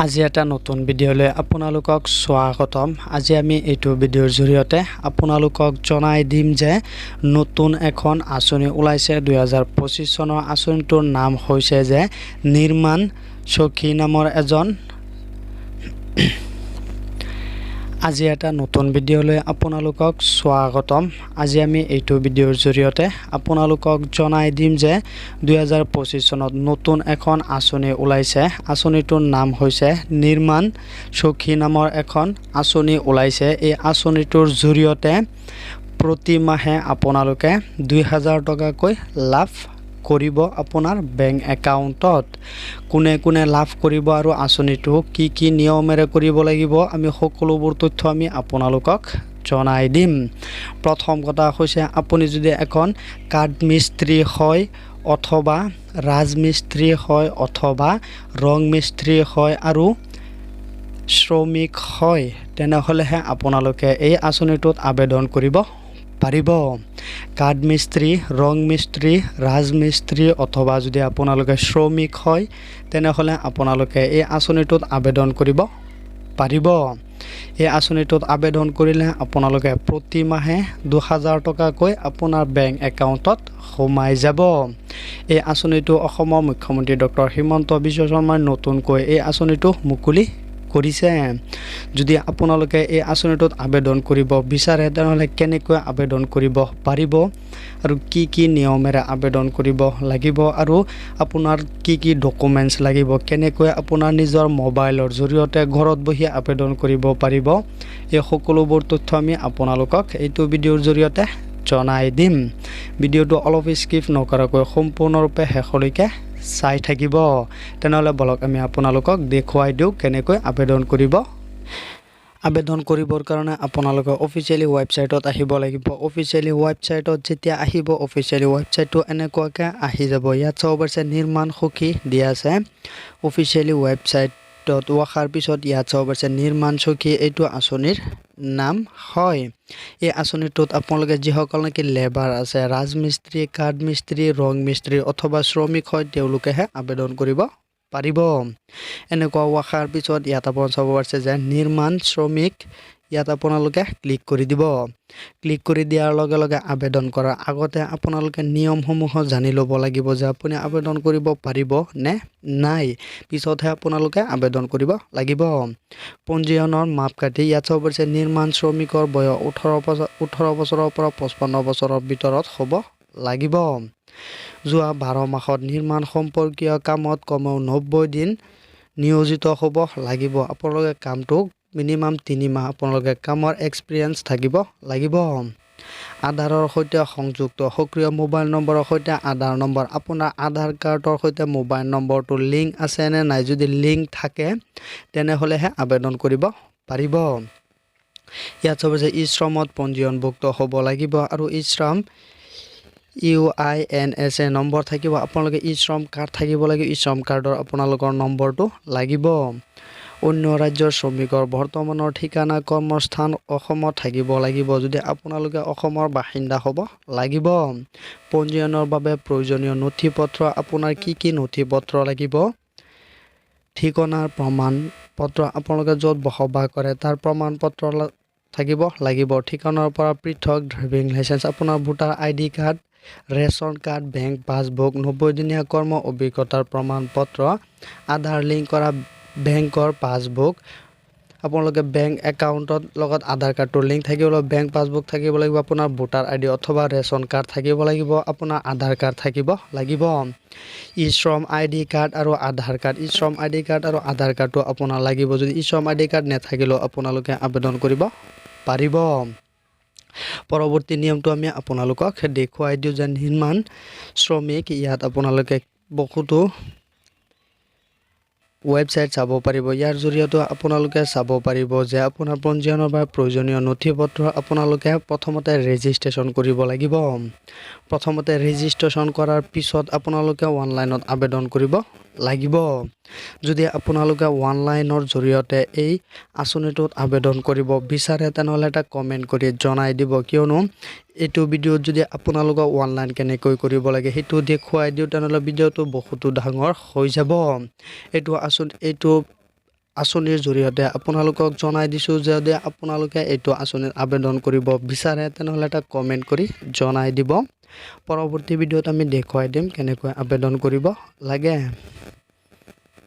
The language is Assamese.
আজি এটা নতুন ভিডিঅ'লৈ আপোনালোকক স্বাগতম। আজি আমি এইটো ভিডিঅ'ৰ জৰিয়তে আপোনালোকক জনাই দিম যে নতুন এখন আঁচনি ওলাইছে 2025 চনৰ আঁচনিটোৰ নাম হৈছে যে নিৰ্মাণ সখী নামৰ এজন আজি এটা নতুন ভিডিঅ'লৈ আপোনালোকক স্বাগতম। আজি আমি এইটো ভিডিঅ'ৰ জৰিয়তে আপোনালোকক জনাই দিম যে 2025 চনত নতুন এখন আঁচনি ওলাইছে। আঁচনিটোৰ নাম হৈছে নিৰ্মাণ সখী নামৰ এখন আঁচনি ওলাইছে। এই আঁচনিটোৰ জৰিয়তে প্ৰতি মাহে আপোনালোকে 2000 টকাকৈ লাভ কৰিব আপোনাৰ বেংক একাউণ্টত। কোনে কোনে লাভ কৰিব আৰু আঁচনিটো কি নিয়মেৰে কৰিব লাগিব আমি সকলোবোৰ তথ্য আমি আপোনালোকক জনাই দিম। প্ৰথম কথা হৈছে আপুনি যদি এখন কাঠ মিস্ত্ৰী হয় অথবা ৰাজমিস্ত্ৰী হয় অথবা ৰং মিস্ত্ৰী হয় আৰু শ্ৰমিক হয় তেনেহ'লেহে আপোনালোকে এই আঁচনিটোত আবেদন কৰিব পাৰিব। কাঠ মিস্ত্ৰী, ৰং মিস্ত্ৰী, ৰাজমিস্ত্ৰী অথবা যদি আপোনালোকে শ্ৰমিক হয় তেনেহ'লে আপোনালোকে এই আঁচনিটোত আবেদন কৰিব পাৰিব। এই আঁচনিটোত আবেদন কৰিলে আপোনালোকে প্ৰতি মাহে 2000 টকাকৈ আপোনাৰ বেংক একাউণ্টত সোমাই যাব। এই আঁচনিটো অসমৰ মুখ্যমন্ত্ৰী ডক্টৰ হিমন্ত বিশ্ব শৰ্মাই নতুনকৈ এই আঁচনিটো মুকলি কৰিছে। যদি আপোনালোকে এই আঁচনিটোত আবেদন কৰিব বিচাৰে তেনেহ'লে কেনেকৈ আবেদন কৰিব পাৰিব আৰু কি নিয়মেৰে আবেদন কৰিব লাগিব আৰু আপোনাৰ কি ডকুমেণ্টছ লাগিব, কেনেকৈ আপোনাৰ নিজৰ মোবাইলৰ জৰিয়তে ঘৰত বহি আবেদন কৰিব পাৰিব, এই সকলোবোৰ তথ্য আমি আপোনালোকক এইটো ভিডিঅ'ৰ জৰিয়তে জনাই দিম। ভিডিঅ'টো অলপ স্কিপ নকৰাকৈ সম্পূৰ্ণৰূপে শেষলৈকে চাই থাকিব। তেনেহ'লে বলক আমি আপোনালোকক দেখুৱাই দিওঁ কেনেকৈ আবেদন কৰিব। আবেদন কৰিবৰ কাৰণে আপোনালোকে অফিচিয়েলি ৱেবছাইটত আহিব লাগিব। অফিচিয়েলি ৱেবছাইটত যেতিয়া আহিব অফিচিয়েলি ৱেবছাইটটো এনেকুৱাকৈ আহি যাব। ইয়াত চাব পাৰিছে নিৰ্মাণ সখী দিয়া আছে। অফিচিয়েলি ৱেবছাইটত অহাৰ পিছত ইয়াত চাব পাৰিছে নিৰ্মাণ সখী এইটো আঁচনিৰ নাম হয়। এই আঁচনিটোত আপোনালোকে যিসকল নেকি লেবাৰ আছে ৰাজমিস্ত্ৰী, কাঠ মিস্ত্ৰী, ৰং মিস্ত্ৰী অথবা শ্ৰমিক হয় তেওঁলোকেহে আবেদন কৰিব পাৰিব। এনেকুৱা অহাৰ পিছত ইয়াত আপোনালোকে চাব পাৰিছে যে নিৰ্মাণ শ্ৰমিক ইয়াত আপোনালোকে ক্লিক কৰি দিব। ক্লিক কৰি দিয়াৰ লগে লগে আবেদন কৰাৰ আগতে আপোনালোকে নিয়মসমূহ জানি ল'ব লাগিব যে আপুনি আবেদন কৰিব পাৰিব নে নাই, পিছতহে আপোনালোকে আবেদন কৰিব লাগিব। পঞ্জীয়নৰ মাপকাঠি ইয়াত চাব পাৰিছে নিৰ্মাণ শ্ৰমিকৰ বয়স 18 বছৰৰ পৰা 55 বছৰৰ ভিতৰত হ'ব লাগিব। যোৱা 12 মাহত নিৰ্মাণ সম্পৰ্কীয় কামত কমেও 90 দিন নিয়োজিত হ'ব লাগিব। আপোনালোকে কামটো মিনিমাম 3 মাহ আপোনালোকে কামৰ এক্সপিৰিয়েঞ্চ থাকিব লাগিব। আধাৰৰ সৈতে সংযুক্ত সক্ৰিয় মোবাইল নম্বৰৰ সৈতে আধাৰ নম্বৰ, আপোনাৰ আধাৰ কাৰ্ডৰ সৈতে মোবাইল নম্বৰটো লিংক আছে নে নাই, যদি লিংক থাকে তেনেহ'লেহে আবেদন কৰিব পাৰিব। ইয়াত চাব যে ই-শ্ৰমত পঞ্জীয়নভুক্ত হ'ব লাগিব আৰু ই-শ্ৰম UINSA নম্বৰ থাকিব। আপোনালোকে ই-শ্ৰম কাৰ্ড থাকিব লাগিব। ই-শ্ৰম কাৰ্ডৰ আপোনালোকৰ নম্বৰটো লাগিব। অন্য ৰাজ্যৰ শ্ৰমিকৰ বৰ্তমানৰ ঠিকনা কৰ্মস্থান অসমত থাকিব লাগিব যদি আপোনালোকে অসমৰ বাসিন্দা হ'ব লাগিব। পঞ্জীয়নৰ বাবে প্ৰয়োজনীয় নথি পত্ৰ আপোনাৰ কি নথি পত্ৰ লাগিব, ঠিকনাৰ প্ৰমাণ পত্ৰ আপোনালোকে য'ত বসবাস কৰে তাৰ প্ৰমাণ পত্ৰ থাকিব লাগিব। ঠিকনাৰ পৰা পৃথক ড্ৰাইভিং লাইচেঞ্চ, আপোনাৰ voter ID card, ration card, bank passbook, 90 দিনীয়া কৰ্ম অভিজ্ঞতাৰ প্ৰমাণ পত্ৰ, আধাৰ লিংক কৰা বেংকৰ পাছবুক, আপোনালোকে বেংক একাউণ্টৰ লগত আধাৰ কাৰ্ডটোৰ লিংক থাকিব লাগিব, বেংক পাছবুক থাকিব লাগিব, আপোনাৰ ভোটাৰ ID অথবা ৰেচন কাৰ্ড থাকিব লাগিব, আপোনাৰ আধাৰ কাৰ্ড থাকিব লাগিব। ই-শ্ৰম ID কাৰ্ড আৰু আধাৰ কাৰ্ড, ই-শ্ৰম ID কাৰ্ড আৰু আধাৰ কাৰ্ডটো আপোনাৰ লাগিব। যদি ই-শ্ৰম ID কাৰ্ড নাথাকিলেও আপোনালোকে আবেদন কৰিব পাৰিব। পৰৱৰ্তী নিয়মটো আমি আপোনালোকক দেখুৱাই দিওঁ যে নিৰ্মাণ শ্ৰমিক ইয়াত আপোনালোকে বহুতো ৱেবছাইট চাব পাৰিব। ইয়াৰ জৰিয়তে আপোনালোকে চাব পাৰিব যে আপোনাৰ পঞ্জীয়নৰ বাবে প্ৰয়োজনীয় নথি পত্ৰ আপোনালোকে প্ৰথমতে ৰেজিষ্ট্ৰেশ্যন কৰিব লাগিব। প্ৰথমতে ৰেজিষ্ট্ৰেশ্যন কৰাৰ পিছত আপোনালোকে অনলাইনত আবেদন কৰিব লাগিব। যদি আপোনালোকে অনলাইনৰ জৰিয়তে এই আঁচনিটোত আবেদন কৰিব বিচাৰে তেনেহ'লে এটা কমেণ্ট কৰি জনাই দিব, কিয়নো এইটো ভিডিঅ'ত যদি আপোনালোকক অনলাইন কেনেকৈ কৰিব লাগে সেইটো দেখুৱাই দিওঁ তেনেহ'লে ভিডিঅ'টো বহুতো ডাঙৰ হৈ যাব। এইটো আঁচনিৰ জৰিয়তে আপোনালোকক জনাই দিছোঁ যদি আপোনালোকে এইটো আঁচনিৰ আবেদন কৰিব বিচাৰে তেনেহ'লে এটা কমেণ্ট কৰি জনাই দিব। পৰৱৰ্তী ভিডিঅ'ত আমি দেখুৱাই দিম কেনেকৈ আবেদন কৰিব লাগে।